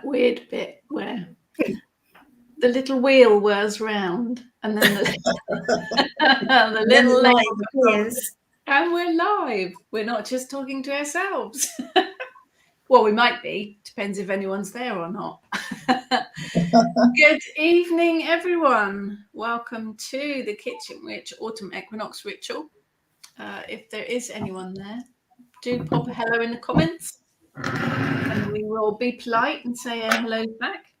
weird bit where the little wheel whirs round and then the little leg appears. And we're live. We're not just talking to ourselves. Well, we might be. Depends if anyone's there or not. Good evening, everyone. Welcome to the Kitchen Witch Autumn Equinox Ritual. If there is anyone there, do pop a hello in the comments. And we will be polite and say a hello back.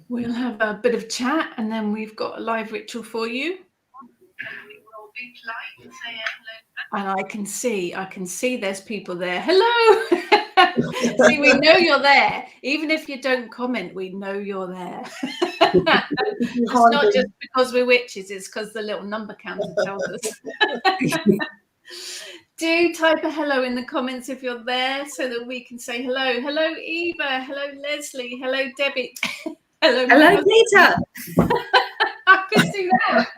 We'll have a bit of chat and then we've got a live ritual for you. And we will be polite and say a hello back. And I can see there's people there. Hello! See, we know you're there. Even if you don't comment, we know you're there. It's not just because we're witches, it's because the little number counter tells us. Do type a hello in the comments if you're there so that we can say hello. Hello, Eva. Hello, Leslie. Hello, Debbie. Hello, Peter. I could see that.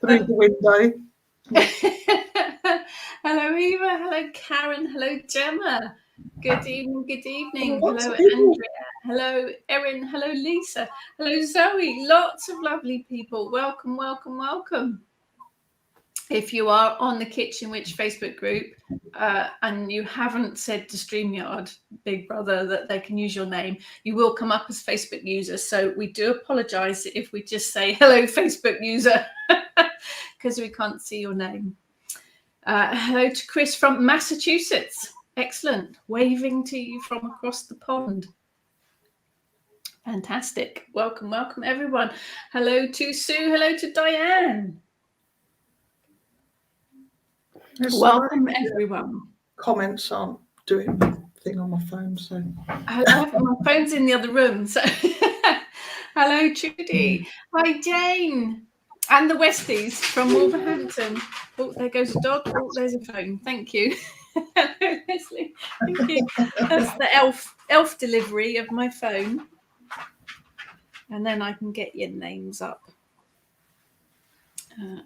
Through the window. Hello, Eva. Hello, Karen. Hello, Gemma. Good evening. Good evening. Hello, Andrea. Hello, Erin. Hello, Lisa. Hello, Zoe. Lots of lovely people. Welcome, welcome, welcome. If you are on the Kitchen Witch Facebook group and you haven't said to StreamYard, Big Brother, that they can use your name, you will come up as Facebook user. So we do apologise if we just say, hello, Facebook user, because we can't see your name. Hello to Chris from Massachusetts. Excellent. Waving to you from across the pond. Fantastic. Welcome, welcome, everyone. Hello to Sue. Hello to Diane. Welcome, everyone. Comments aren't doing the thing on my phone, so my phone's in the other room. So, hello, Trudy. Hi, Jane, and the Westies from Wolverhampton. Oh, there goes a dog. Oh, there's a phone. Thank you. Hello, Leslie. Thank you. That's the elf delivery of my phone, and then I can get your names up.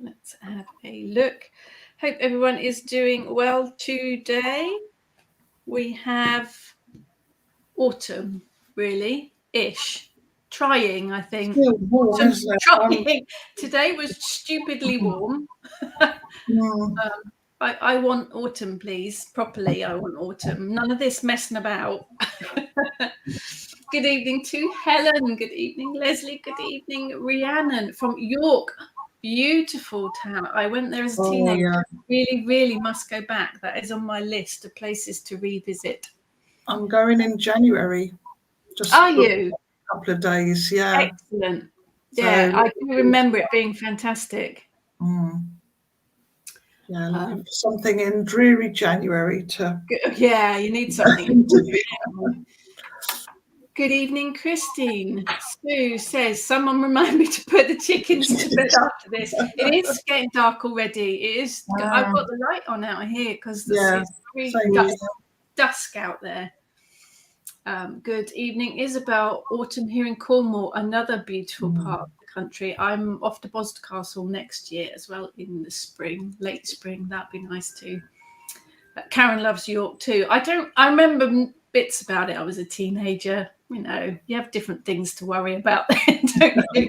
Let's have a look. Hope everyone is doing well today. We have autumn, really-ish. Trying, I think. still warm, Trying. Today was stupidly warm. I want autumn, please. Properly, I want autumn. None of this messing about. Good evening to Helen. Good evening, Leslie. Good evening, Rhiannon from York. Beautiful town. I went there as a teenager. Really, really must go back. That is on my list of places to revisit. I'm going in January. Are you? A couple of days, yeah. Excellent. Yeah, I do remember it being fantastic. Yeah, looking for something in dreary January to. Yeah, you need something. Good evening, Christine. Sue says, someone remind me to put the chickens to bed after this. It is getting dark already. It is. I've got the light on out here because it's really dusk out there. Good evening, Isabel. Autumn here in Cornwall, another beautiful part of the country. I'm off to Boscastle next year as well in the spring, late spring. That'd be nice too. Karen loves York too. I remember bits about it. I was a teenager. You know, you have different things to worry about then, don't you?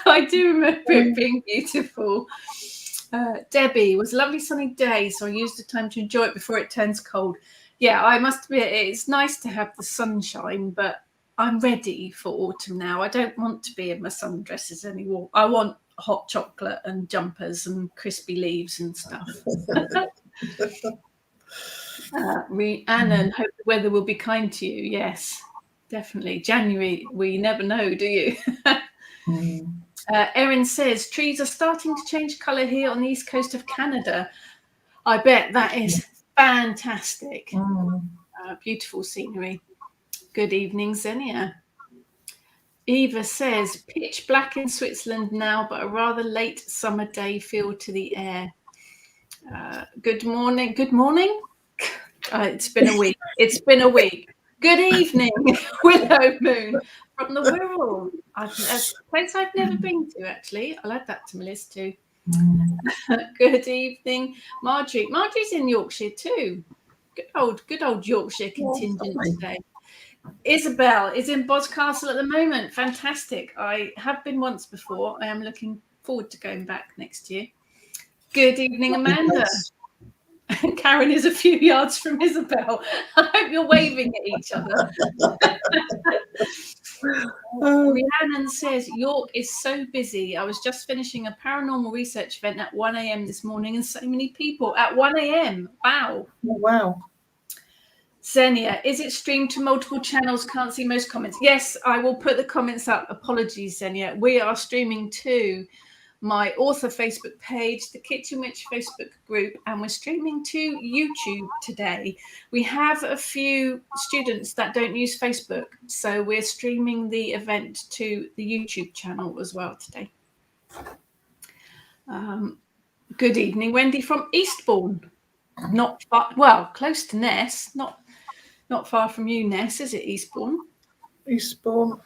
I do remember it being beautiful. Debbie, was a lovely sunny day, so I used the time to enjoy it before it turns cold. Yeah, I must admit, it's nice to have the sunshine, but I'm ready for autumn now. I don't want to be in my sundresses anymore. I want hot chocolate and jumpers and crispy leaves and stuff. Rhiannon, hope the weather will be kind to you. Yes, definitely. January, we never know, do you? Erin says, trees are starting to change colour here on the east coast of Canada. I bet that is fantastic. Beautiful scenery. Good evening, Xenia. Eva says, pitch black in Switzerland now, but a rather late summer day feel to the air. Good morning. Good morning. It's been a week. It's been a week. Good evening, Willow Moon from the Wirral. That's a place I've never been to, actually. I'll add that to my list too. Good evening, Marjorie. Marjorie's in Yorkshire too. Good old Yorkshire contingent today. Isabel is in Boscastle at the moment. Fantastic. I have been once before. I am looking forward to going back next year. Good evening, Amanda. Karen is a few yards from Isabel. I hope you're waving at each other. Rhiannon says, York is so busy. I was just finishing a paranormal research event at 1 a.m. this morning and so many people at 1 a.m. Wow. Oh, wow. Xenia, is it streamed to multiple channels? Can't see most comments. Yes, I will put the comments up. Apologies, Xenia. We are streaming to my author Facebook page, the Kitchen Witch Facebook group, and we're streaming to YouTube today. We have a few students that don't use Facebook, so we're streaming the event to the YouTube channel as well today. Good evening, Wendy from Eastbourne. Not far, well, close to Ness, not far from you, Ness, is it, Eastbourne? Eastbourne,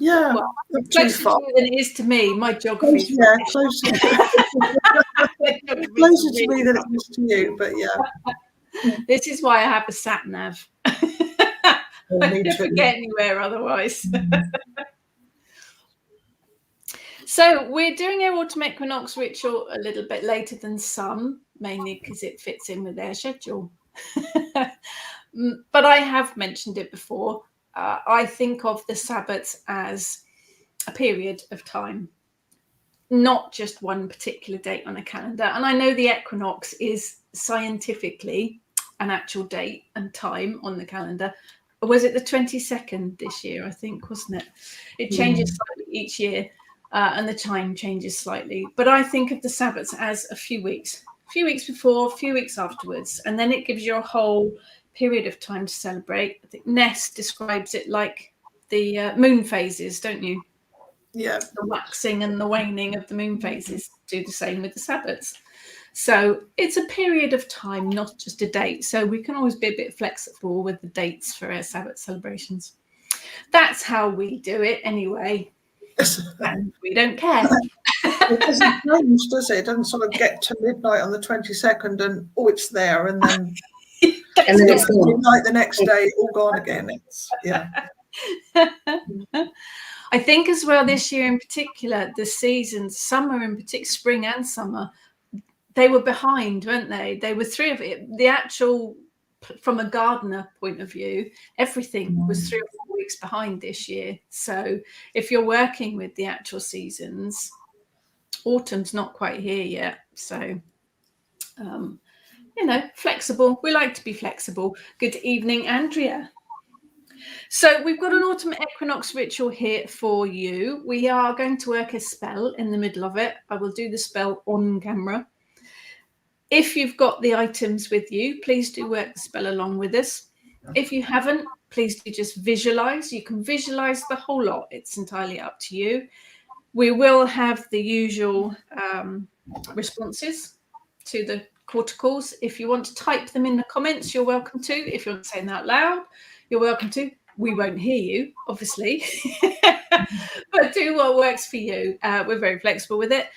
yeah, well, not too far. To than it is to me. My geography. Yeah, closer. Closer to me than it is to you, but yeah. This is why I have a sat nav. I don't get anywhere otherwise. So we're doing our autumn equinox ritual a little bit later than some, mainly because it fits in with their schedule. But I have mentioned it before. I think of the Sabbats as a period of time, not just one particular date on a calendar. And I know the equinox is scientifically an actual date and time on the calendar. Was it the 22nd this year, I think, wasn't it? It changes slightly each year, and the time changes slightly. But I think of the Sabbats as a few weeks before, a few weeks afterwards, and then it gives you a whole period of time to celebrate. I think Ness describes it like the moon phases, don't you? Yeah. The waxing and the waning of the moon phases do the same with the Sabbats. So it's a period of time, not just a date. So we can always be a bit flexible with the dates for our Sabbat celebrations. That's how we do it anyway. And we don't care. It doesn't change, does it? It doesn't sort of get to midnight on the 22nd and it's there, and then it's midnight the next day, all gone again. It's I think as well this year in particular, the seasons, summer in particular, spring and summer, they were behind, weren't they? They were three of it. The actual, from a gardener point of view, everything was 3 or 4 weeks behind this year. So if you're working with the actual seasons, autumn's not quite here yet. So, flexible. We like to be flexible. Good evening, Andrea. So we've got an autumn equinox ritual here for you. We are going to work a spell in the middle of it. I will do the spell on camera. If you've got the items with you, please do work the spell along with us. If you haven't, please do just visualize. You can visualize the whole lot. It's entirely up to you. We will have the usual responses to the corticals. If you want to type them in the comments, you're welcome to. If you want to say them out loud, you're welcome to. We won't hear you, obviously, but do what works for you. We're very flexible with it.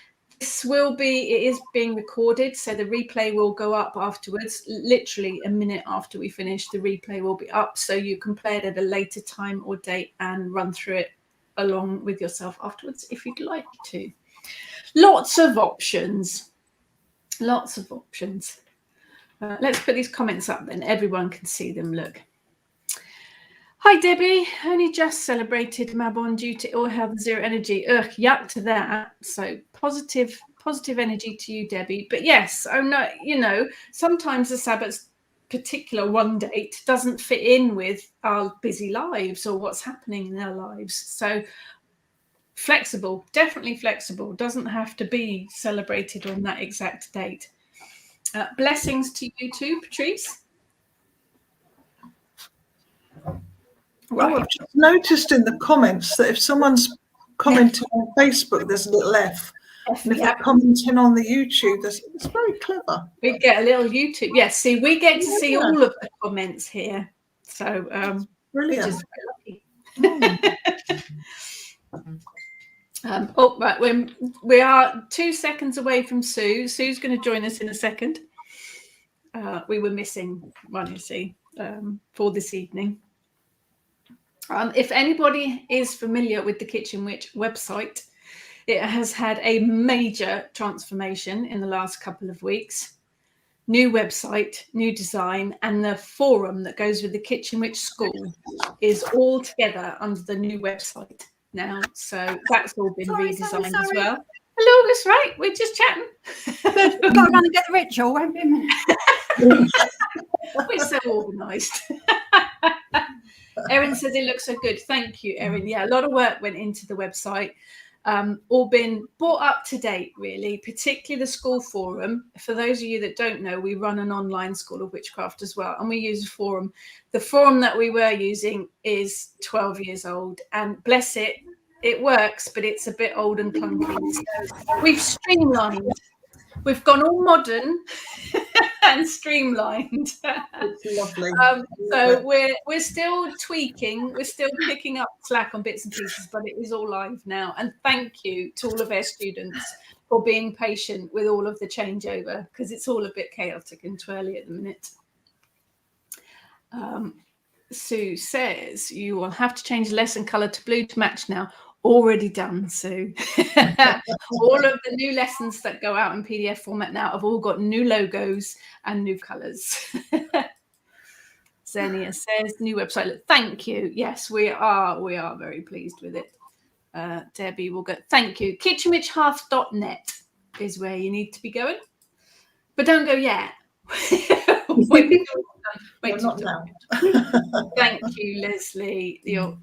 It is being recorded, so the replay will go up afterwards. Literally a minute after we finish, the replay will be up, so you can play it at a later time or date and run through it along with yourself afterwards if you'd like to. Lots of options. Let's put these comments up then. Everyone can see them. Look. Hi, Debbie. Only just celebrated Mabon due to ill health, zero energy. Ugh, yuck to that. So positive energy to you, Debbie. But yes, I'm not, sometimes the Sabbath's particular one date doesn't fit in with our busy lives or what's happening in our lives. So flexible, definitely flexible. Doesn't have to be celebrated on that exact date. Blessings to you too, Patrice. Right. Oh, I've just noticed in the comments that if someone's commenting on Facebook, there's a little F. And if they're commenting on the YouTube, it's very clever. We get a little YouTube. Yes, see, we get to see all of the comments here. So brilliant. Which is very lucky. Oh, right. We are 2 seconds away from Sue. Sue's going to join us in a second. We were missing one, you see, for this evening. If anybody is familiar with the Kitchen Witch website, it has had a major transformation in the last couple of weeks. New website, new design, and the forum that goes with the Kitchen Witch School is all together under the new website now. So that's all been redesigned as well. Hello, that's right. We're just chatting. Good. We've got to run and get the ritual. Won't be a minute. We're so organised. Erin says it looks so good. Thank you, Erin. Yeah, a lot of work went into the website. All been brought up to date, really, particularly the school forum. For those of you that don't know, we run an online school of witchcraft as well, and we use a forum. The forum that we were using is 12 years old, and bless it, it works, but it's a bit old and clunky. So we've streamlined. We've gone all modern and streamlined. It's lovely. So we're still tweaking. We're still picking up slack on bits and pieces, but it is all live now. And thank you to all of our students for being patient with all of the changeover, because it's all a bit chaotic and twirly at the minute. Sue says you will have to change the lesson colour to blue to match now. Already done, Sue. All of the new lessons that go out in PDF format now have all got new logos and new colours. Xenia says new website. Thank you. Yes, we are very pleased with it. Debbie will go. Thank you. kitchenwitchhearth.net is where you need to be going, but don't go yet. Wait not now. Thank you, Leslie. You're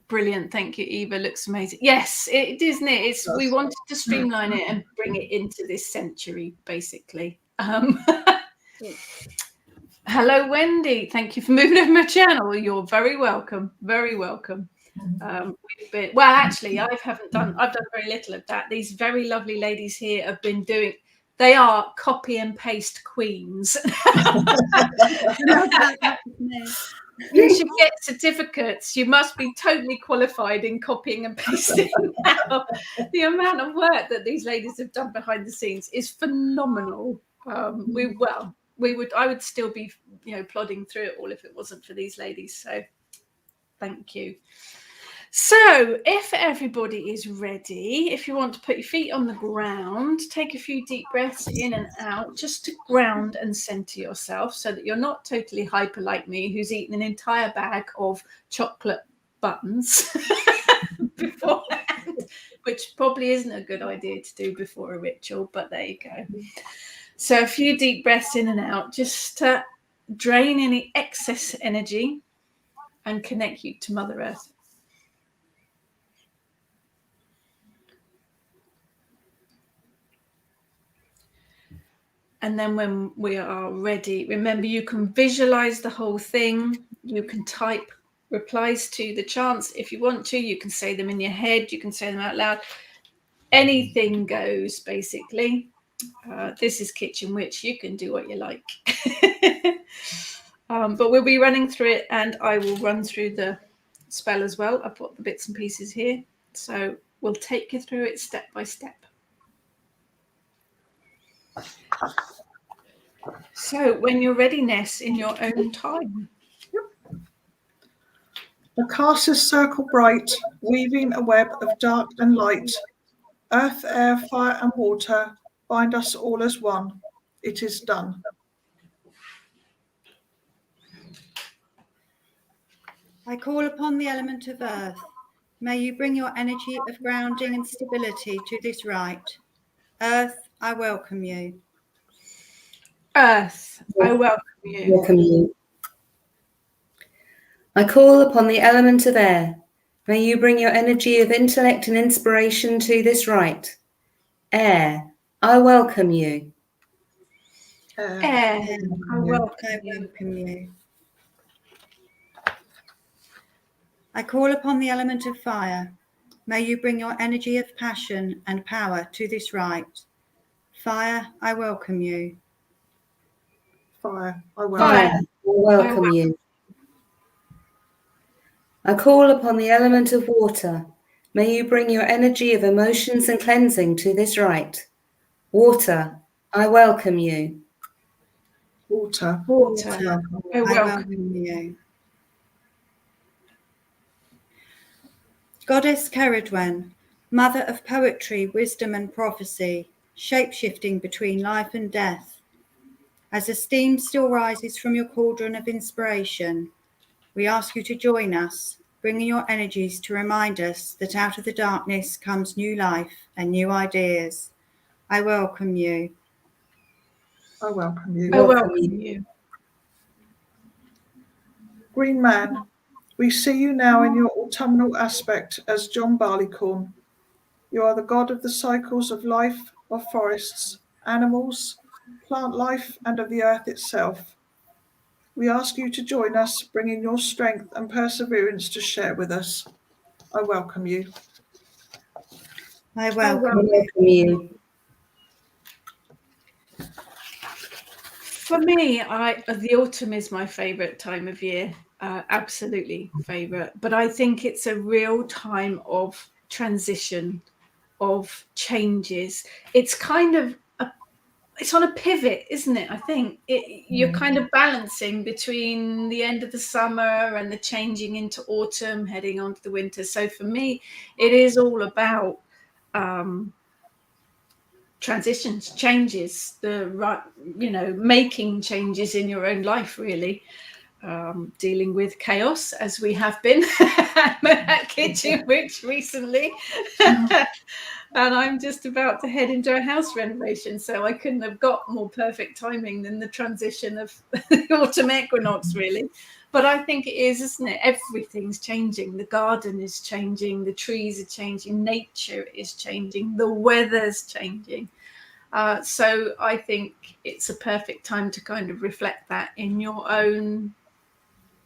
brilliant. Thank you, Eva. Looks amazing. Yes, it isn't it? We wanted to streamline it and bring it into this century, basically. Hello, Wendy. Thank you for moving over my channel. You're very welcome. Very welcome. Actually, I've done very little of that. These very lovely ladies here have been doing. They are copy and paste queens. You should get certificates. You must be totally qualified in copying and pasting now. The amount of work that these ladies have done behind the scenes is phenomenal. I would still be, plodding through it all if it wasn't for these ladies. So thank you. So if everybody is ready, if you want to put your feet on the ground, take a few deep breaths in and out, just to ground and center yourself so that you're not totally hyper like me, who's eaten an entire bag of chocolate buttons beforehand, which probably isn't a good idea to do before a ritual, but there you go. So a few deep breaths in and out, just to drain any excess energy and connect you to Mother Earth. And then when we are ready, remember you can visualize the whole thing. You can type replies to the chants if you want to. You can say them in your head. You can say them out loud. Anything goes, basically. This is Kitchen Witch. You can do what you like. But we'll be running through it, and I will run through the spell as well. I've got the bits and pieces here. So we'll take you through it step by step. So when you're ready, Ness, in your own time. The casters circle bright, weaving a web of dark and light. Earth, air, fire, and water bind us all as one. It is done. I call upon the element of earth. May you bring your energy of grounding and stability to this rite. Earth, I welcome you. Earth, I welcome you. Welcome you. I call upon the element of air. May you bring your energy of intellect and inspiration to this rite. Air, I welcome you. Air, I welcome you. I call upon the element of fire. May you bring your energy of passion and power to this rite. Fire, I welcome you. Fire, I welcome you. I call upon the element of water. may you bring your energy of emotions and cleansing to this rite. Water, I welcome you. Water. Water, I I welcome. welcome you. Goddess Ceridwen, mother of poetry, wisdom and prophecy, shape-shifting between life and death. As the steam still rises from your cauldron of inspiration, we ask you to join us, bringing your energies to remind us that out of the darkness comes new life and new ideas. I welcome you. I welcome you. I welcome you. Green Man, we see you now in your autumnal aspect as John Barleycorn. You are the god of the cycles of life, of forests, animals, plant life, and of the earth itself. We ask you to join us, bringing your strength and perseverance to share with us. I welcome you. I I welcome welcome you. you. For me, the autumn is my favourite time of year, absolutely favourite. But I think it's a real time of transition, of changes. It's kind of it's on a pivot, isn't it? I think you're kind of balancing between the end of the summer and the changing into autumn, heading on to the winter. So for me, it is all about transitions, changes, making changes in your own life, really. Dealing with chaos as we have been at Kitchen Witch recently. And I'm just about to head into a house renovation, so I couldn't have got more perfect timing than the transition of the autumn equinox, really. But I think it is, isn't it? Everything's changing. The garden is changing, the trees are changing, nature is changing, the weather's changing. So I think it's a perfect time to kind of reflect that in your own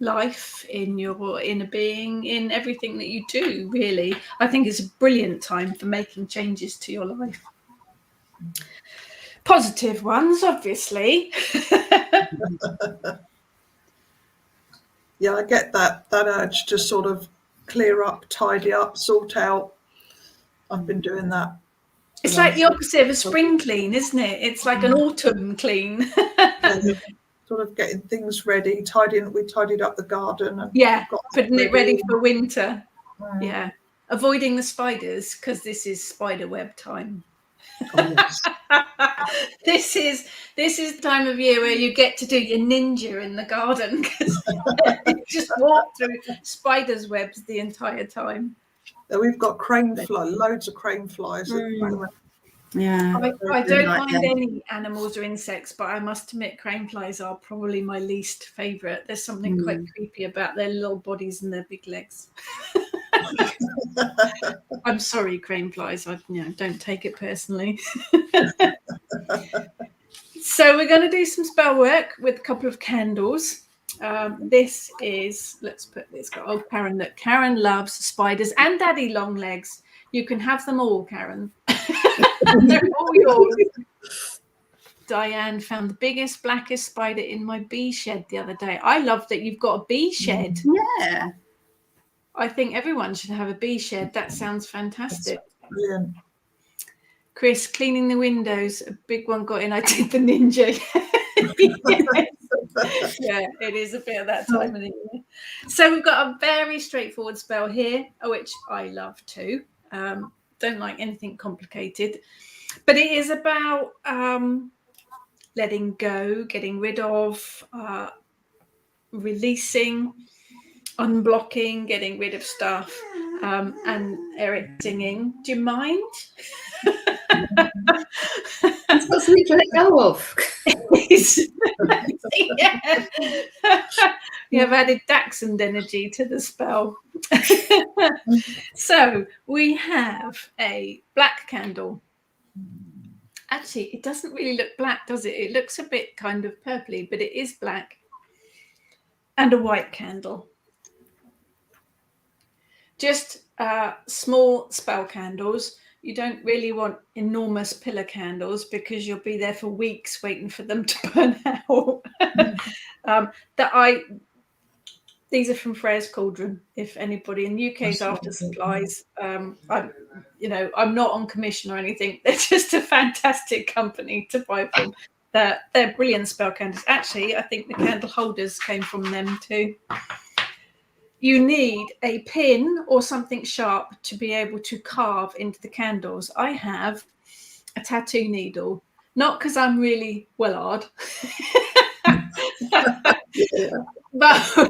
life, in your inner being, in everything that you do, really. I think it's a brilliant time for making changes to your life. Positive ones, obviously. Yeah, I get that urge to sort of clear up, tidy up, sort out. I've been doing that. It's like the opposite of a spring clean, isn't it? It's like an autumn clean. Sort of getting things ready, we tidied up the garden and putting it ready for winter. Yeah, avoiding the spiders, because this is spider web time. Oh, yes. This is the time of year where you get to do your ninja in the garden, because you just walk through spiders' webs the entire time. We've got loads of crane flies at the moment. Yeah, I don't mind any animals or insects, but I must admit crane flies are probably my least favourite. There's something quite creepy about their little bodies and their big legs. I'm sorry, crane flies. Don't take it personally. So we're going to do some spell work with a couple of candles. This is, let's put this, got old Karen. Look, Karen loves spiders and daddy long legs. You can have them all, Karen. They're all yours. Diane found the biggest, blackest spider in my bee shed the other day. I love that you've got a bee shed. Yeah. I think everyone should have a bee shed. That sounds fantastic. That's brilliant. Chris, cleaning the windows. A big one got in. I did the ninja. Yeah, it is a bit of that time of the year. So we've got a very straightforward spell here, which I love too. Don't like anything complicated. But it is about letting go, getting rid of, releasing, unblocking, getting rid of stuff. And Eric singing. Do you mind? It's got something to let go of. Yeah. You have added Dachshund energy to the spell. So we have a black candle. Actually, it doesn't really look black, does it? It looks a bit kind of purpley, but it is black. And a white candle. Just small spell candles. You don't really want enormous pillar candles because you'll be there for weeks waiting for them to burn out. These are from Freya's Cauldron. If anybody in the UK is after supplies, I'm not on commission or anything. They're just a fantastic company to buy from. They're brilliant spell candles. Actually, I think the candle holders came from them too. You need a pin or something sharp to be able to carve into the candles. I have a tattoo needle, not because I'm really well-ard, but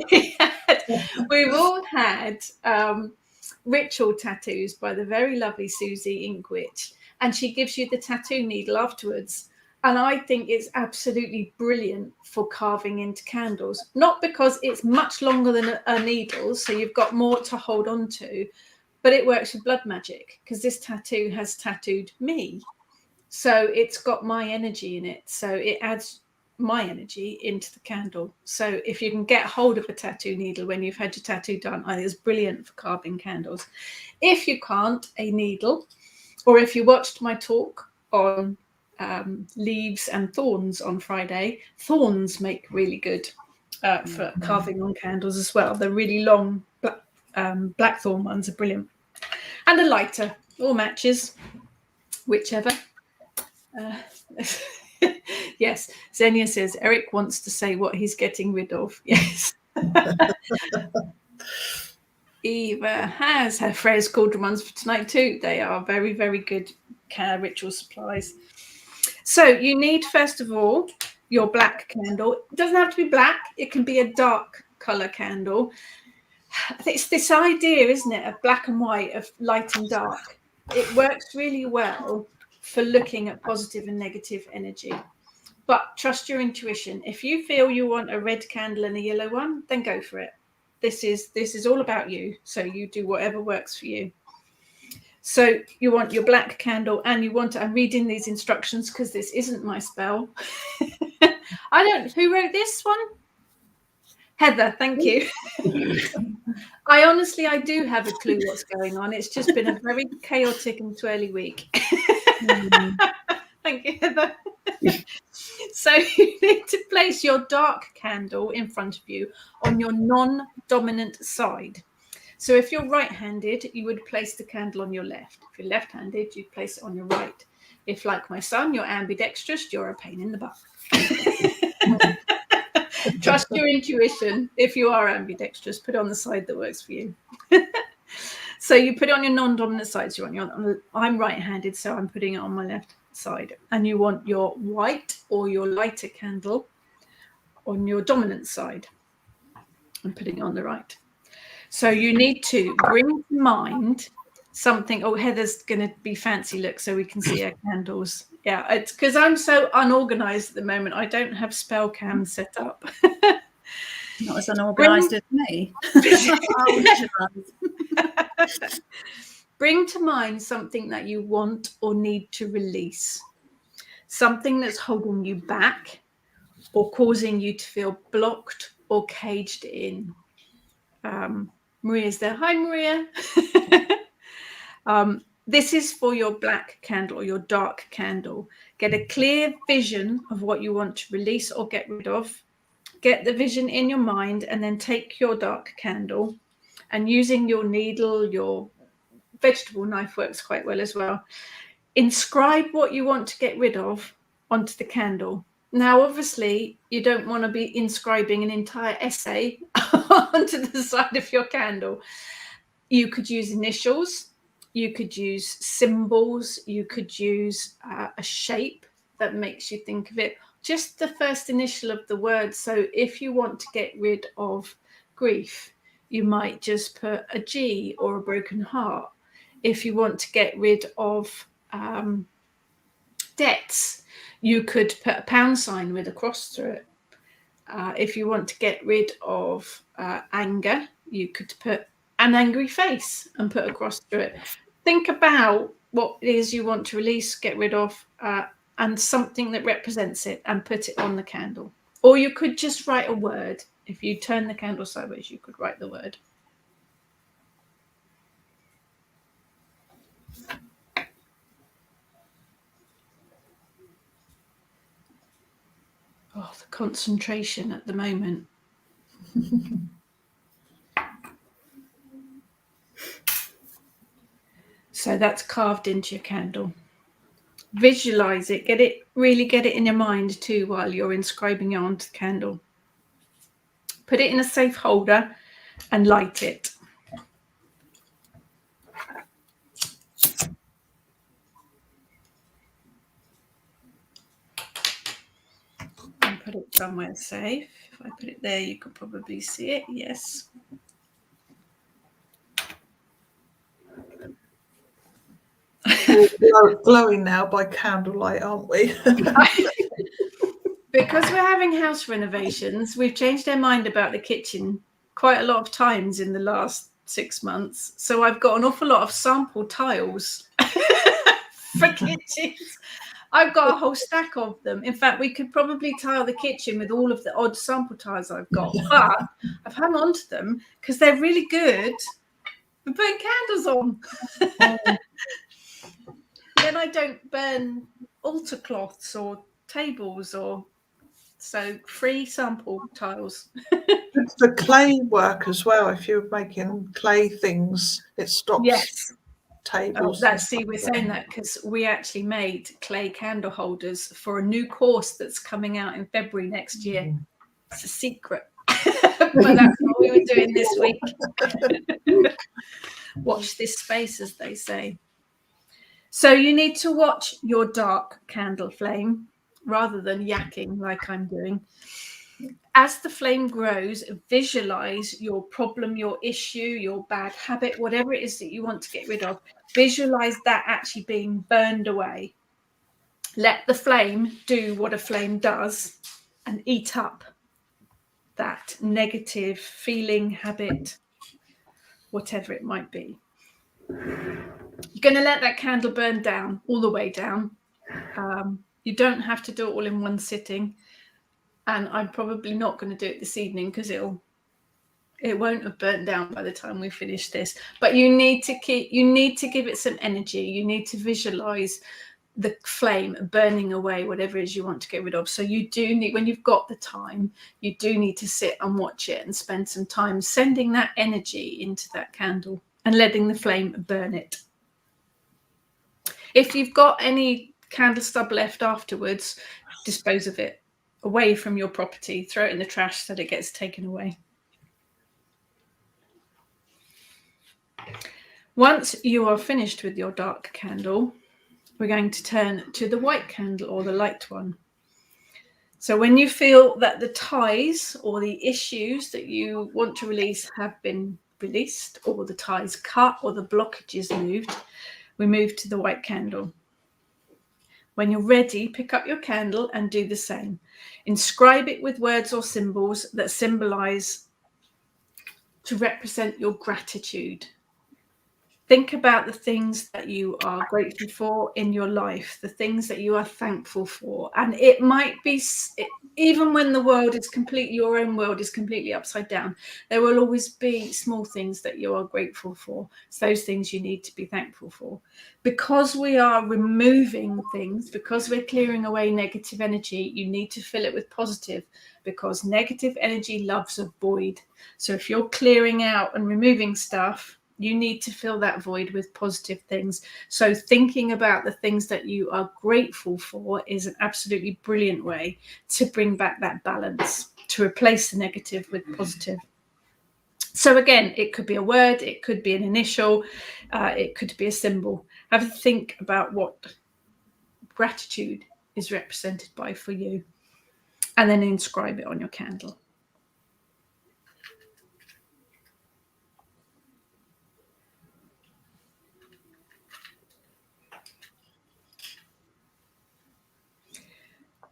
we've all had ritual tattoos by the very lovely Susie Inkwitch, and she gives you the tattoo needle afterwards. And I think it's absolutely brilliant for carving into candles, not because it's much longer than a needle, so you've got more to hold on to, but it works with blood magic because this tattoo has tattooed me. So it's got my energy in it. So it adds my energy into the candle. So if you can get hold of a tattoo needle when you've had your tattoo done, I think it's brilliant for carving candles. If you can't, a needle, or if you watched my talk on leaves and thorns on Friday, thorns make really good for carving on candles as well. The really long blackthorn ones are brilliant. And a lighter or matches, whichever. Yes, Xenia says Eric wants to say what he's getting rid of. Yes. Eva has her Freya's Cauldron ones for tonight too. They are very, very good ritual supplies. So you need, first of all, your black candle. It doesn't have to be black. It can be a dark colour candle. It's this idea, isn't it, of black and white, of light and dark. It works really well for looking at positive and negative energy. But trust your intuition. If you feel you want a red candle and a yellow one, then go for it. This is all about you. So you do whatever works for you. So you want your black candle, and you want to, I'm reading these instructions because this isn't my spell. Who wrote this one? Heather, thank you. I do have a clue what's going on. It's just been a very chaotic and twirly week. Thank you, Heather. So you need to place your dark candle in front of you on your non-dominant side. So if you're right-handed, you would place the candle on your left. If you're left-handed, you'd place it on your right. If, like my son, you're ambidextrous, you're a pain in the butt. Trust your intuition. If you are ambidextrous, put it on the side that works for you. So you put it on your non-dominant side. So I'm right-handed, so I'm putting it on my left side. And you want your white or your lighter candle on your dominant side. I'm putting it on the right. So you need to bring to mind something. Oh, Heather's going to be fancy look so we can see her candles. Yeah, it's because I'm so unorganized at the moment. I don't have spell cams set up. Not as unorganized as me. Bring to mind something that you want or need to release. Something that's holding you back or causing you to feel blocked or caged in. Maria's there. Hi, Maria. This is for your black candle or your dark candle. Get a clear vision of what you want to release or get rid of. Get the vision in your mind, and then take your dark candle, and using your needle, your vegetable knife works quite well as well. Inscribe what you want to get rid of onto the candle. Now, obviously, you don't want to be inscribing an entire essay onto the side of your candle. You could use initials, you could use symbols, you could use a shape that makes you think of it. Just the first initial of the word. So if you want to get rid of grief, you might just put a G or a broken heart. If you want to get rid of debts, you could put a £sign with a cross through it. If you want to get rid of anger, you could put an angry face and put a cross through it. Think about what it is you want to release, get rid of, and something that represents it, and put it on the candle. Or you could just write a word. If you turn the candle sideways, you could write the word. Oh, the concentration at the moment. So that's carved into your candle. Visualize it, really get it in your mind too while you're inscribing it onto the candle. Put it in a safe holder and light it. And put it somewhere safe. If I put it there, you could probably see it. Yes. We're glowing now by candlelight, aren't we? Because we're having house renovations, we've changed our mind about the kitchen quite a lot of times in the last 6 months. So I've got an awful lot of sample tiles for kitchens. I've got a whole stack of them. In fact, we could probably tile the kitchen with all of the odd sample tiles I've got, but I've hung on to them because they're really good for putting candles on. Then I don't burn altar cloths or tables, or so free sample tiles. It's the clay work as well. If you're making clay things, it stops. Yes. Tables. We're saying that because we actually made clay candle holders for a new course that's coming out in February next year. It's a secret, but that's what we were doing this week. Watch this space, as they say. So you need to watch your dark candle flame rather than yakking like I'm doing. As the flame grows, visualize your problem, your issue, your bad habit, whatever it is that you want to get rid of. Visualize that actually being burned away. Let the flame do what a flame does and eat up that negative feeling, habit, whatever it might be. You're going to let that candle burn down, all the way down. You don't have to do it all in one sitting. And I'm probably not going to do it this evening because it won't have burnt down by the time we finish this. But you need to give it some energy. You need to visualize the flame burning away whatever it is you want to get rid of. So you do need, when you've got the time, you do need to sit and watch it and spend some time sending that energy into that candle and letting the flame burn it. If you've got any candle stub left afterwards, dispose of it away from your property, throw it in the trash so that it gets taken away. Once you are finished with your dark candle, we're going to turn to the white candle, or the light one. So when you feel that the ties or the issues that you want to release have been released, or the ties cut, or the blockages moved, we move to the white candle. When you're ready, pick up your candle and do the same. Inscribe it with words or symbols that symbolize to represent your gratitude. Think about the things that you are grateful for in your life, the things that you are thankful for. And it might be, even when the world is completely, your own world is completely upside down, there will always be small things that you are grateful for. It's those things you need to be thankful for. Because we are removing things, because we're clearing away negative energy, you need to fill it with positive, because negative energy loves a void. So if you're clearing out and removing stuff, you need to fill that void with positive things. So thinking about the things that you are grateful for is an absolutely brilliant way to bring back that balance, to replace the negative with positive. So again, it could be a word, it could be an initial, it could be a symbol. Have a think about what gratitude is represented by for you, and then inscribe it on your candle.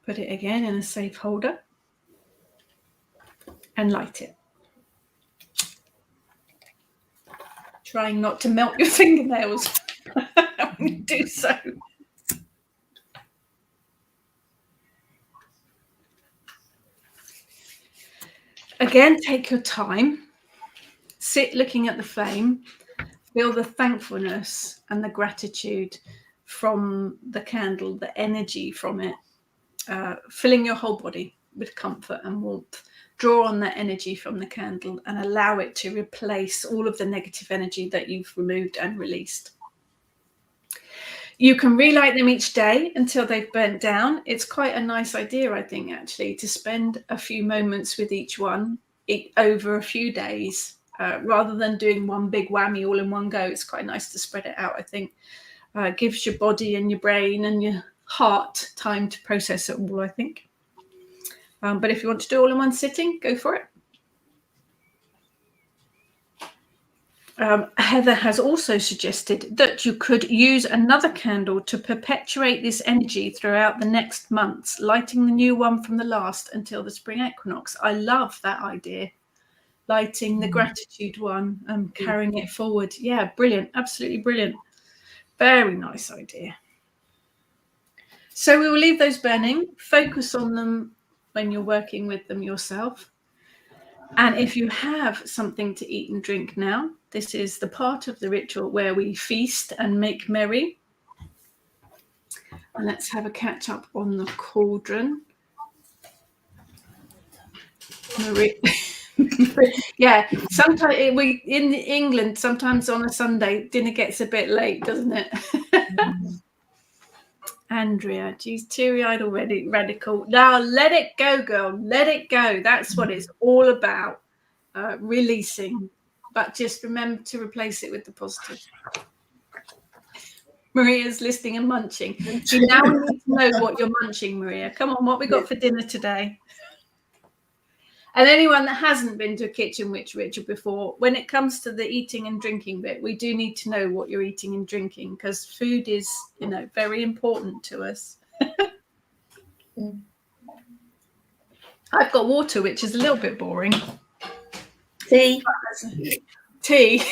Put it again in a safe holder and light it. Trying not to melt your fingernails when you do so. Again, take your time. Sit looking at the flame. Feel the thankfulness and the gratitude from the candle, the energy from it, filling your whole body with comfort and warmth. Draw on that energy from the candle and allow it to replace all of the negative energy that you've removed and released. You can relight them each day until they've burnt down. It's quite a nice idea, I think, actually, to spend a few moments with each one over a few days, rather than doing one big whammy all in one go. It's quite nice to spread it out, I think. Gives your body and your brain and your heart time to process it all, I think. But if you want to do all in one sitting, go for it. Heather has also suggested that you could use another candle to perpetuate this energy throughout the next months, lighting the new one from the last until the spring equinox. I love that idea. Lighting the gratitude one and carrying it forward. Yeah, brilliant. Absolutely brilliant. Very nice idea. So we will leave those burning. Focus on them when you're working with them yourself. And if you have something to eat and drink now, this is the part of the ritual where we feast and make merry. And let's have a catch up on the cauldron. Marie. Yeah, sometimes we in England, sometimes on a Sunday, dinner gets a bit late, doesn't it? Andrea, geez, teary-eyed already, radical. Now let it go, girl. Let it go. That's what it's all about. Releasing. But just remember to replace it with the positive. Maria's listening and munching. So now we need to know what you're munching, Maria. Come on, what we got for dinner today? And anyone that hasn't been to a kitchen witch ritual before, when it comes to the eating and drinking bit, we do need to know what you're eating and drinking, because food is, very important to us. I've got water, which is a little bit boring. Tea. Tea.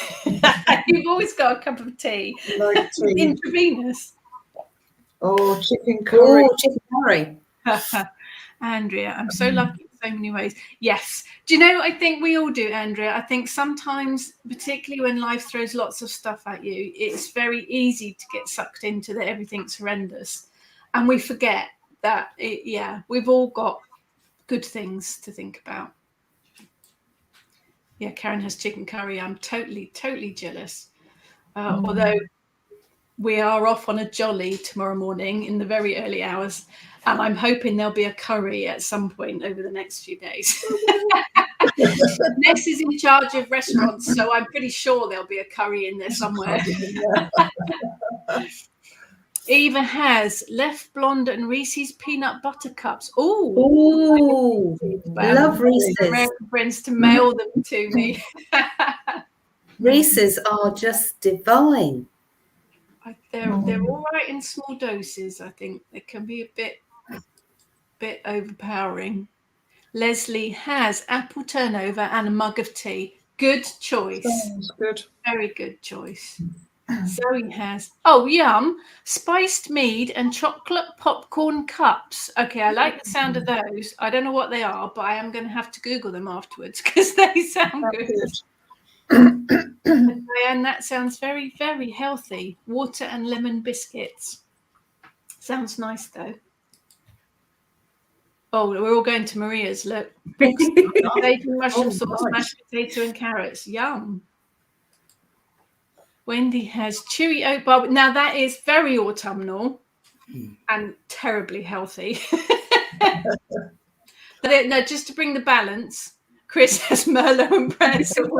You've always got a cup of tea. Like tea. Intravenous. Oh, chicken curry. Oh, chicken curry. Andrea, I'm so lucky in so many ways. Yes. Do you know, I think we all do, Andrea. I think sometimes, particularly when life throws lots of stuff at you, it's very easy to get sucked into that everything's horrendous. And we forget that, we've all got good things to think about. Yeah, Karen has chicken curry. I'm totally, totally jealous. Although we are off on a jolly tomorrow morning in the very early hours, and I'm hoping there'll be a curry at some point over the next few days. Ness is in charge of restaurants, so I'm pretty sure there'll be a curry in there somewhere. Eva has Left Blonde and Reese's peanut butter cups. Oh, love Reese's. Friends to mail them to me. Reese's are just divine. They're all right in small doses. I think they can be a bit overpowering. Leslie has apple turnover and a mug of tea. Good choice. Sounds good. Very good choice. Zoe has, yum, spiced mead and chocolate popcorn cups. Okay, I like the sound of those. I don't know what they are, but I am going to have to Google them afterwards because they sound good. And that sounds very, very healthy. Water and lemon biscuits. Sounds nice, though. Oh, we're all going to Maria's. Look. Bacon, mushroom sauce, mashed potato and carrots. Yum. Wendy has chewy oat bar. Now that is very autumnal and terribly healthy. No, just to bring the balance, Chris has Merlot and pretzel.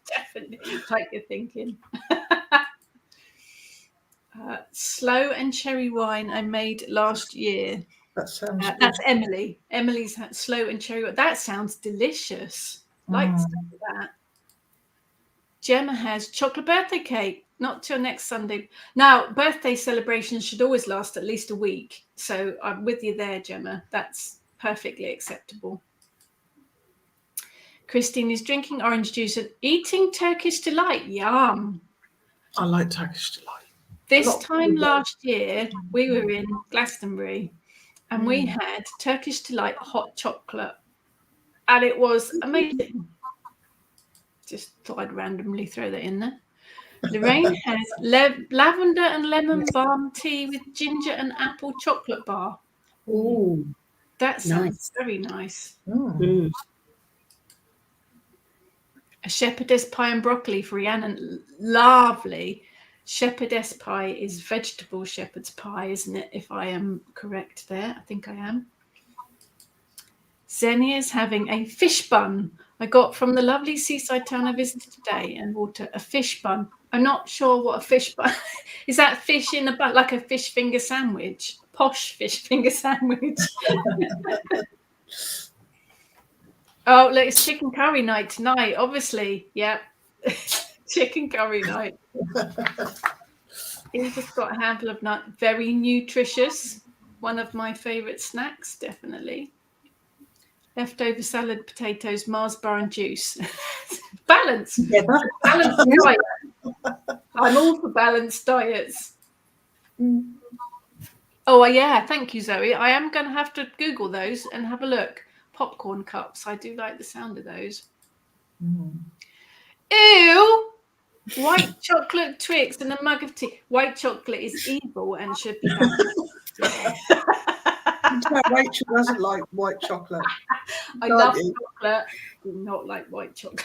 Definitely like you're thinking. Sloe and cherry wine I made last year. That sounds good. That's Emily. Emily's had sloe and cherry wine. That sounds delicious. Like that. Gemma has chocolate birthday cake, not till next Sunday. Now, birthday celebrations should always last at least a week. So I'm with you there, Gemma. That's perfectly acceptable. Christine is drinking orange juice and eating Turkish Delight. Yum. I like Turkish Delight. This time last year, we were in Glastonbury and we had Turkish Delight hot chocolate. And it was amazing. Just thought I'd randomly throw that in there. Lorraine has lavender and lemon balm tea with ginger and apple chocolate bar. Ooh, that sounds very nice. A shepherdess pie and broccoli for Rhiannon. Lovely. Shepherdess pie is vegetable shepherd's pie, isn't it? If I am correct there. I think I am. Xenia's having a fish bun. I got from the lovely seaside town I visited today and water a fish bun. I'm not sure what a fish bun is. That fish in a bun, like a fish finger sandwich, posh fish finger sandwich. Oh, look, it's chicken curry night tonight, obviously. Yep. Chicken curry night. He's just got a handful of nuts. Very nutritious. One of my favourite snacks, definitely. Leftover salad, potatoes, Mars bar and juice. Balance. Yeah. Balanced diet. I'm all for balanced diets. Oh, yeah. Thank you, Zoe. I am going to have to Google those and have a look. Popcorn cups. I do like the sound of those. Ew! White chocolate Twix and a mug of tea. White chocolate is evil and should be banned. Rachel doesn't like white chocolate. I love chocolate. Do not like white chocolate.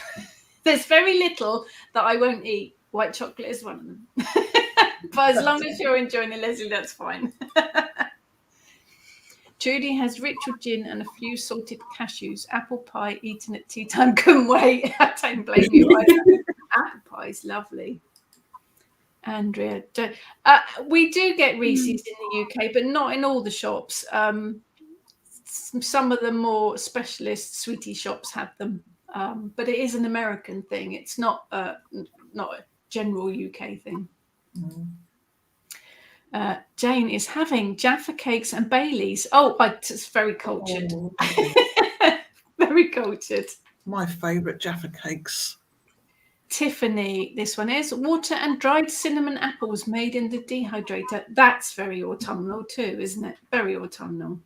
There's very little that I won't eat. White chocolate is one of them. But as long as you're enjoying it, Leslie, that's fine. Trudy has ritual gin and a few salted cashews. Apple pie eaten at tea time. Couldn't wait. I don't blame you either. Apple pie is lovely. Andrea, we do get Reese's in the UK, but not in all the shops. Some of the more specialist sweetie shops have them, but it is an American thing. It's not a general UK thing. Jane is having Jaffa cakes and Baileys. Oh, it's very cultured. Very cultured. My favourite Jaffa cakes. Tiffany, this one is water and dried cinnamon apples made in the dehydrator. That's very autumnal too, isn't it? Very autumnal.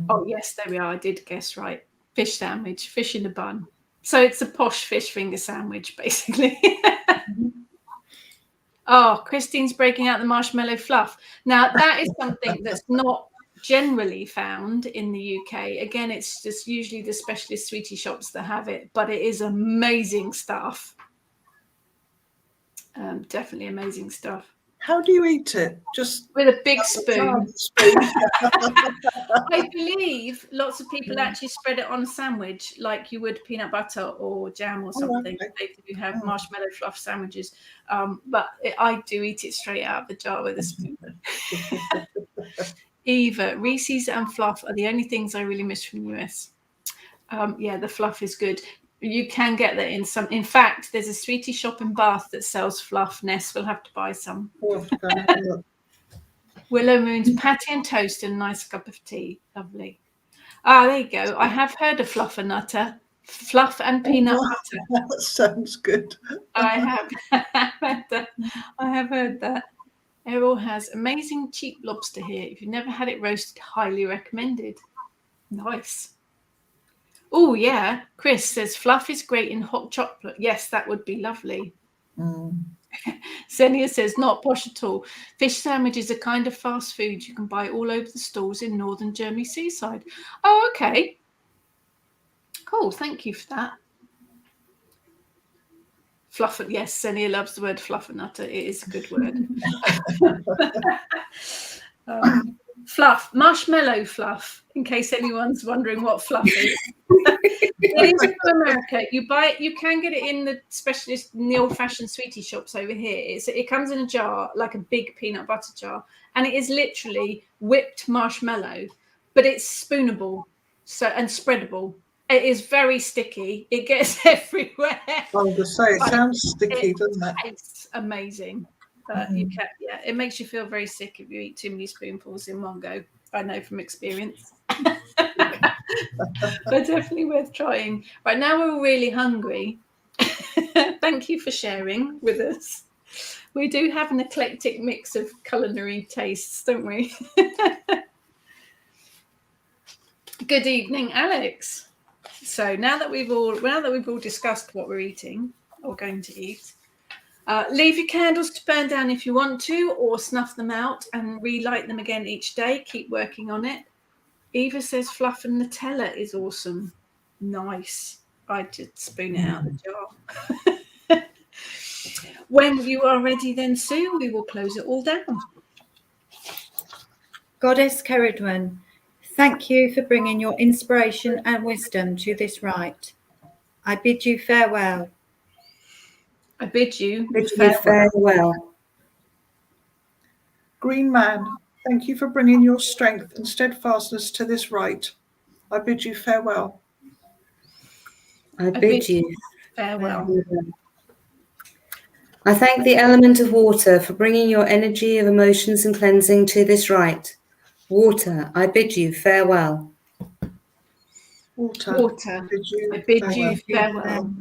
Oh, yes, there we are. I did guess right. Fish sandwich, fish in a bun. So it's a posh fish finger sandwich, basically. Oh, Christine's breaking out the marshmallow fluff. Now, that is something that's not generally found in the UK. Again, it's just usually the specialist sweetie shops that have it, but it is amazing stuff. Definitely amazing stuff. How do you eat it? Just with a big spoon. I believe lots of people actually spread it on a sandwich like you would peanut butter or jam or something. They do have marshmallow fluff sandwiches. But I do eat it straight out of the jar with a spoon. Eva, Reese's and fluff are the only things I really miss from the US. Yeah, the fluff is good. You can get that in some. In fact, there's a sweetie shop in Bath that sells fluff. Ness will have to buy some. Willow Moon's patty and toast and a nice cup of tea. Lovely. Ah, there you go. I have heard of Fluff and Nutter. Fluff and peanut butter. That sounds good. I have heard that. Errol has amazing cheap lobster here. If you've never had it roasted, highly recommended. Nice. Oh, yeah. Chris says fluff is great in hot chocolate. Yes, that would be lovely. Xenia says not posh at all. Fish sandwiches are kind of fast food you can buy all over the stores in northern Germany seaside. Oh, okay. Cool. Thank you for that. Fluff. Yes, Xenia loves the word fluffernutter. It is a good word. Fluff, marshmallow fluff, in case anyone's wondering what fluff is. It is from America. You buy it, you can get it in the specialist, in the old-fashioned sweetie shops over here. It comes in a jar, like a big peanut butter jar, and it is literally whipped marshmallow, but it's spoonable and spreadable. It is very sticky. It gets everywhere. I was going to say, it sounds sticky, doesn't it? It's amazing. You can, yeah, it makes you feel very sick if you eat too many spoonfuls in one go. I know from experience. But definitely worth trying. Right now we're all really hungry. Thank you for sharing with us. We do have an eclectic mix of culinary tastes, don't we? Good evening, Alex. So now that we've all discussed what we're eating or going to eat, leave your candles to burn down if you want to, or snuff them out and relight them again each day. Keep working on it. Eva says fluff and Nutella is awesome. Nice. I just spoon it out of the jar. When you are ready then, Sue, we will close it all down. Goddess Ceridwen, thank you for bringing your inspiration and wisdom to this rite. I bid you farewell. I bid you Bid you farewell. Green Man, thank you for bringing your strength and steadfastness to this rite. I bid you farewell. I bid you farewell. I thank the element of water for bringing your energy of emotions and cleansing to this rite. Water, I bid you farewell. Water, Water, I bid you farewell.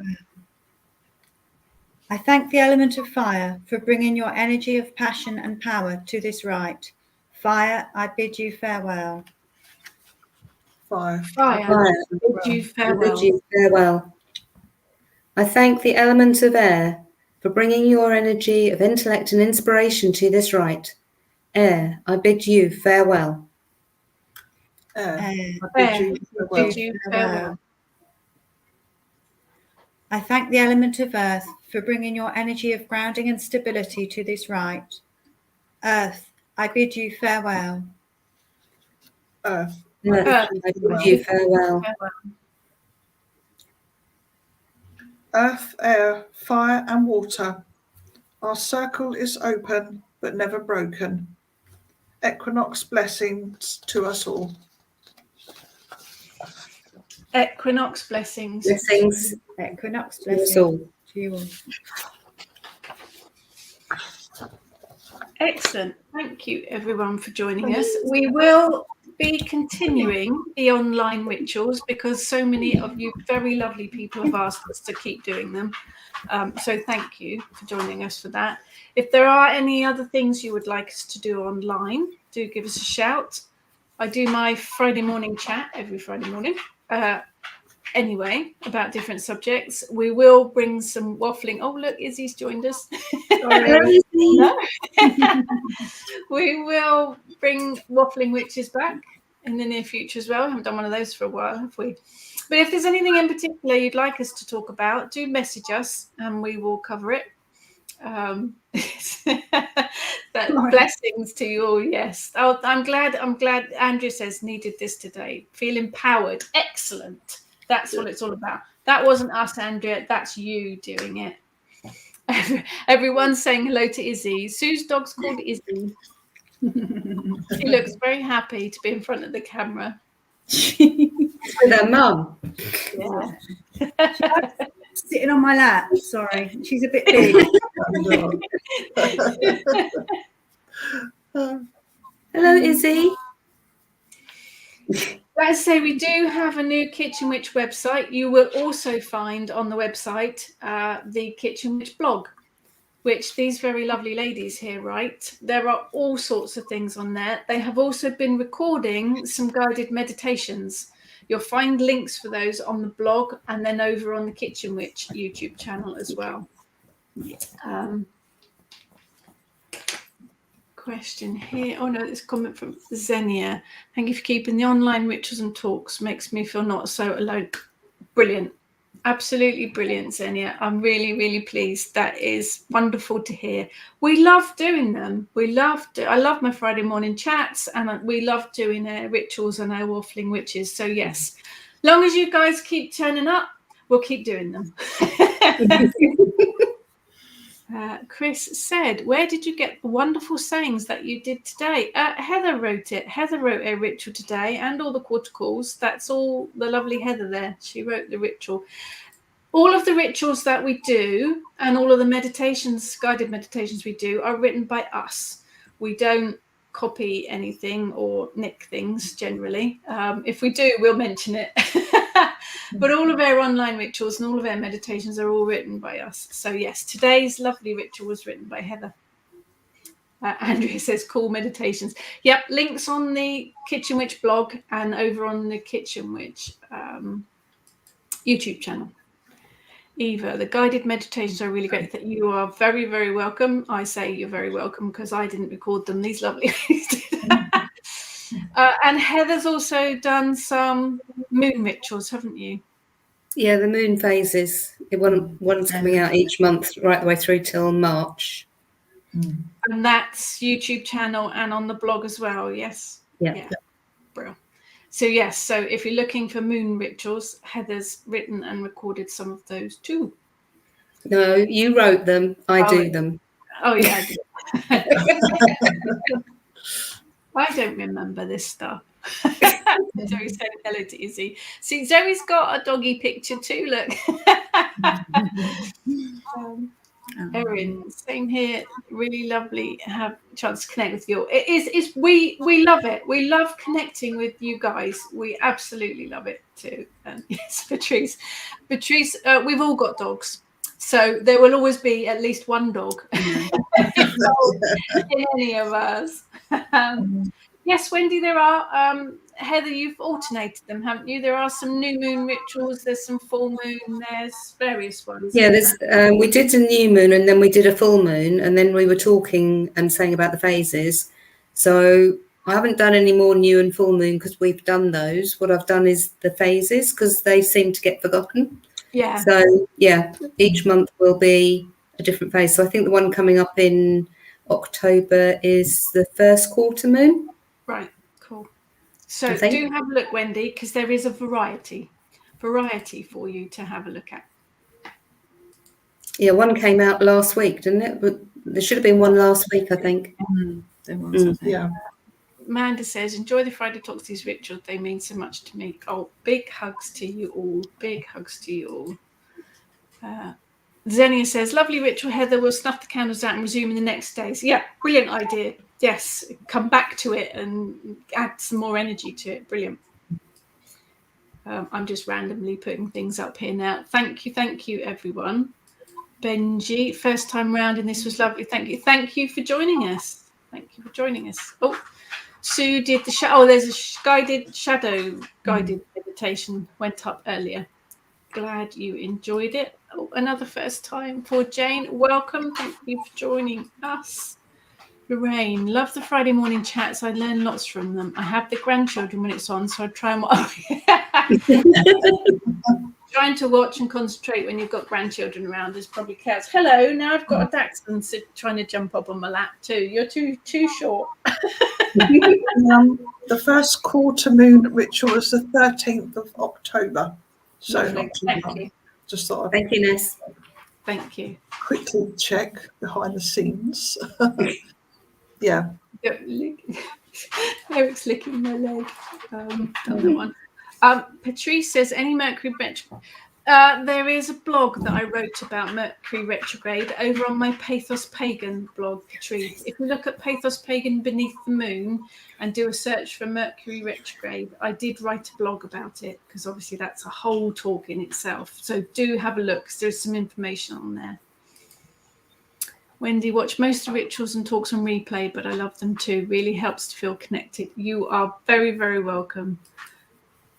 I thank the element of fire for bringing your energy of passion and power to this rite. Fire, I bid you farewell. Fire, Fire, I bid you farewell. I bid you farewell. I thank the element of air for bringing your energy of intellect and inspiration to this rite. Air, I bid you farewell. Air, Air, I bid you farewell. Bid you farewell. I thank the element of earth for bringing your energy of grounding and stability to this rite. Earth, I bid you farewell. Earth, Earth, I bid you farewell. Earth, air, fire, and water. Our circle is open but never broken. Equinox blessings to us all. Equinox blessings. Blessings. Equinox To us blessings all. to you all. Excellent. Thank you, everyone, for joining us. We will be continuing the online rituals because so many of you very lovely people have asked us to keep doing them. So thank you for joining us for that. If there are any other things you would like us to do online, do give us a shout. I do my Friday morning chat every Friday morning. Anyway, about different subjects. We will bring some waffling. Oh, look, Izzy's joined us. Sorry. No. We will bring Waffling Witches back in the near future as well. I haven't done one of those for a while, have we? But if there's anything in particular you'd like us to talk about, do message us and we will cover it. Blessings to you all. Yes. Oh, I'm glad Andrew says needed this today. Feel empowered. Excellent. That's what it's all about. That wasn't us, Andrea. That's you doing it. Everyone's saying hello to Izzy. Sue's dog's called Izzy. She looks very happy to be in front of the camera. With her mum. Yeah. Sitting on my lap. Sorry, she's a bit big. Hello, Izzy. Let's say we do have a new Kitchen Witch website. You will also find on the website the Kitchen Witch blog, which these very lovely ladies here write. There are all sorts of things on there. They have also been recording some guided meditations. You'll find links for those on the blog and then over on the Kitchen Witch YouTube channel as well. Question here. Oh no, this comment from Xenia. Thank you for keeping the online rituals and talks. Makes me feel not so alone. Brilliant. Absolutely brilliant, Xenia. I'm really, really pleased. That is wonderful to hear. We love doing them. I love my Friday morning chats and we love doing our rituals and our waffling witches. So yes, long as you guys keep turning up, we'll keep doing them. Chris said, where did you get the wonderful sayings that you did today? Heather wrote it. Heather wrote a ritual today and all the quarter calls. That's all the lovely Heather there. She wrote the ritual. All of the rituals that we do and all of the meditations, guided meditations we do are written by us. We don't copy anything or nick things generally. If we do, we'll mention it. But all of our online rituals and all of our meditations are all written by us. So yes, today's lovely ritual was written by Heather. Andrea says cool meditations. Yep, links on the Kitchen Witch blog and over on the Kitchen Witch YouTube channel. Eva, the guided meditations are really great. That you are very, very welcome. I say you're very welcome because I didn't record them. These lovely ladies did. And Heather's also done some moon rituals, haven't you? Yeah, the moon phases. One's coming out each month, right the way through till March. And that's YouTube channel and on the blog as well. Yes. Yeah. Brilliant. So yes, so if you're looking for moon rituals, Heather's written and recorded some of those too. No, you wrote them. I do them. Oh yeah, I do. I don't remember this stuff. Zoe said hello to Izzy. See, Zoe's got a doggy picture too. Look. Erin, same here. Really lovely to have a chance to connect with you. We love it. We love connecting with you guys. We absolutely love it too. And yes, Patrice, we've all got dogs, so there will always be at least one dog in any of us. Yes, Wendy, there are. Heather, you've alternated them, haven't you? There are some new moon rituals. There's some full moon. There's various ones. Yeah, we did a new moon and then we did a full moon, and then we were talking and saying about the phases. So I haven't done any more new and full moon because we've done those. What I've done is the phases because they seem to get forgotten. Yeah. So yeah, each month will be a different phase. So I think the one coming up in October is the first quarter moon. Right, cool. So do have a look, Wendy, because there is a variety for you to have a look at. Yeah, one came out last week, didn't it? But there should have been one last week, I think. There was, I think. Yeah. Amanda says, enjoy the Friday Talks, these rituals. They mean so much to me. Oh, big hugs to you all. Big hugs to you all. Xenia says, lovely ritual, Heather. We'll snuff the candles out and resume in the next days. Yeah, brilliant idea. Yes, come back to it and add some more energy to it. Brilliant. I'm just randomly putting things up here now. Thank you, everyone. Benji, first time round, and this was lovely. Thank you for joining us. Thank you for joining us. Oh, Sue did the there's a guided meditation went up earlier. Glad you enjoyed it. Oh, another first time for Jane. Welcome. Thank you for joining us. Lorraine, love the Friday morning chats. I learn lots from them. I have the grandchildren when it's on, so I try and trying to watch and concentrate when you've got grandchildren around is probably chaos. Hello, now I've got a Dachshund trying to jump up on my lap too. You're too short. The first quarter moon ritual is the 13th of October. So Lovely. Thank you. Just thought Thank you, Ness. Thank you. Quickly check behind the scenes. Yeah. Eric's licking my leg. Patrice says, any Mercury retrograde? There is a blog that I wrote about Mercury retrograde over on my Pathos Pagan blog, Patrice. If you look at Pathos Pagan Beneath the Moon and do a search for Mercury retrograde, I did write a blog about it because obviously that's a whole talk in itself. So do have a look because there's some information on there. Wendy, watch most of the rituals and talks on replay, but I love them too. Really helps to feel connected. You are very, very welcome.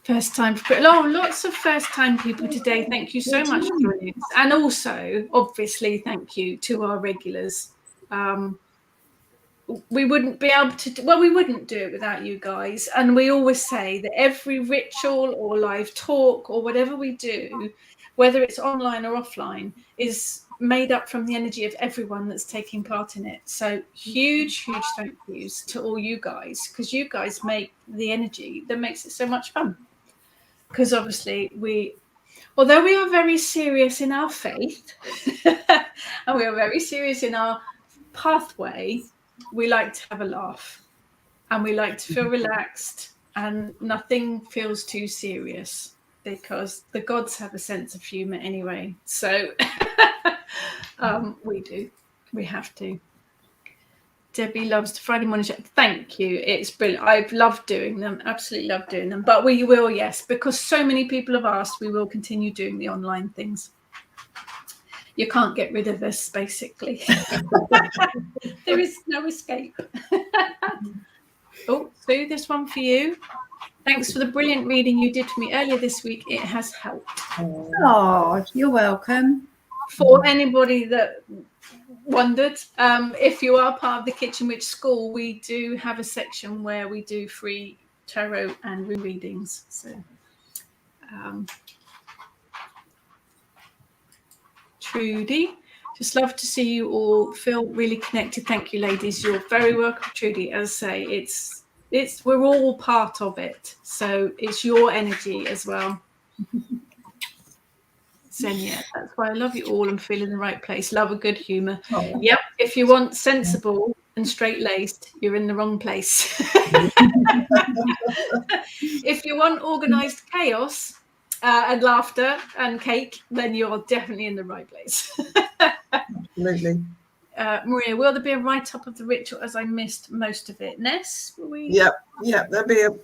First time. Lots of first time people today. Thank you so much for joining us. And also, obviously, thank you to our regulars. We wouldn't be able to, we wouldn't do it without you guys. And we always say that every ritual or live talk or whatever we do, whether it's online or offline, is made up from the energy of everyone that's taking part in it. So huge thank yous to all you guys, because you guys make the energy that makes it so much fun. Because obviously although we are very serious in our faith and we are very serious in our pathway, we like to have a laugh and we like to feel relaxed and nothing feels too serious because the gods have a sense of humor anyway. So we have to. Debbie loves the Friday morning chat. Thank you. It's brilliant. I've loved doing them. Absolutely love doing them. But we will, yes, because so many people have asked, we will continue doing the online things. You can't get rid of us, basically. There is no escape. Oh, Sue, this one for you. Thanks for the brilliant reading you did for me earlier this week. It has helped. Oh, you're welcome. For anybody that wondered, if you are part of the Kitchen Witch School, we do have a section where we do free tarot and readings. So Trudy. Just love to see you all. Feel really connected. Thank you, ladies. You're very welcome, Trudy. As I say, we're all part of it. So it's your energy as well. Xenia, that's why I love you all and feel in the right place. Love a good humour. Oh. Yep. If you want sensible and straight-laced, you're in the wrong place. If you want organised chaos and laughter and cake, then you're definitely in the right place. Absolutely. Maria, will there be a write-up of the ritual as I missed most of it? Ness, will we? Yep.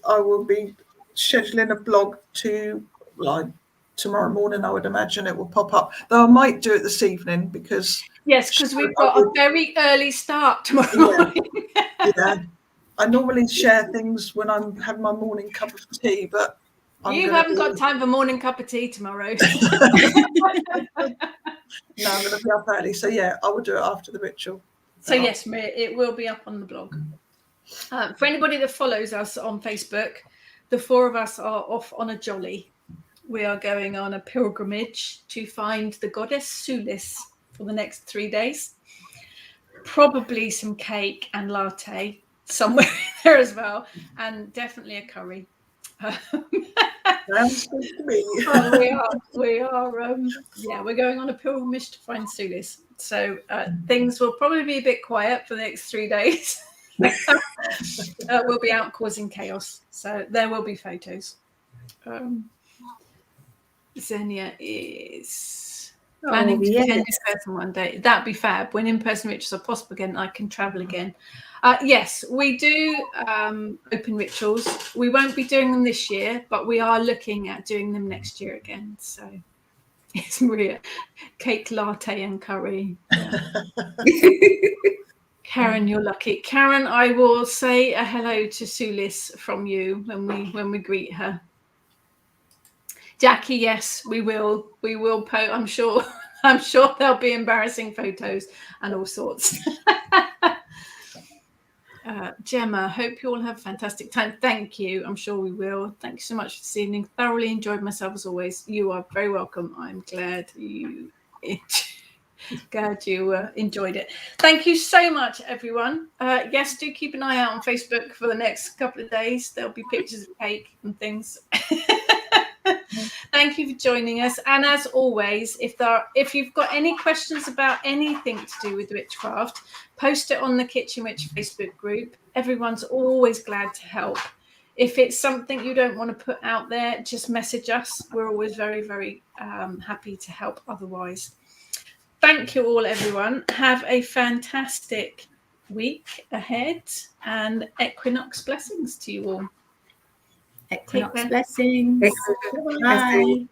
I will be scheduling a blog to tomorrow morning. I would imagine it will pop up, though I might do it this evening because because we've got a very early start tomorrow morning. Yeah, I normally share things when I'm having my morning cup of tea, but you haven't got time for morning cup of tea tomorrow. No, I'm going to be up early. So yeah, I will do it after the ritual. So yes, Maria, it will be up on the blog. For anybody that follows us on Facebook, the four of us are off on a jolly. We are going on a pilgrimage to find the goddess Sulis for the next 3 days. Probably some cake and latte somewhere there as well, and definitely a curry. Sounds good to me. We're going on a pilgrimage to find Sulis. So things will probably be a bit quiet for the next 3 days. We'll be out causing chaos, so there will be photos. Xenia is planning to attend in person one day. That'd be fab. When in-person rituals are possible again, I can travel again. Yes, we do open rituals. We won't be doing them this year, but we are looking at doing them next year again. So it's Maria, cake, latte, and curry. Yeah. Karen, you're lucky. Karen, I will say a hello to Sulis from you when we greet her. Jackie, yes, we will. We will post. I'm sure there'll be embarrassing photos and all sorts. Gemma, hope you all have a fantastic time. Thank you. I'm sure we will. Thank you so much for this evening. Thoroughly enjoyed myself as always. You are very welcome. I'm glad you enjoyed it. Thank you so much, everyone. Yes, do keep an eye out on Facebook for the next couple of days. There'll be pictures of cake and things. Thank you for joining us. And as always, if you've got any questions about anything to do with witchcraft, post it on the Kitchen Witch Facebook group. Everyone's always glad to help. If it's something you don't want to put out there, just message us. We're always very, very happy to help otherwise. Thank you all, everyone. Have a fantastic week ahead and Equinox blessings to you all. Equinox blessings. Bye.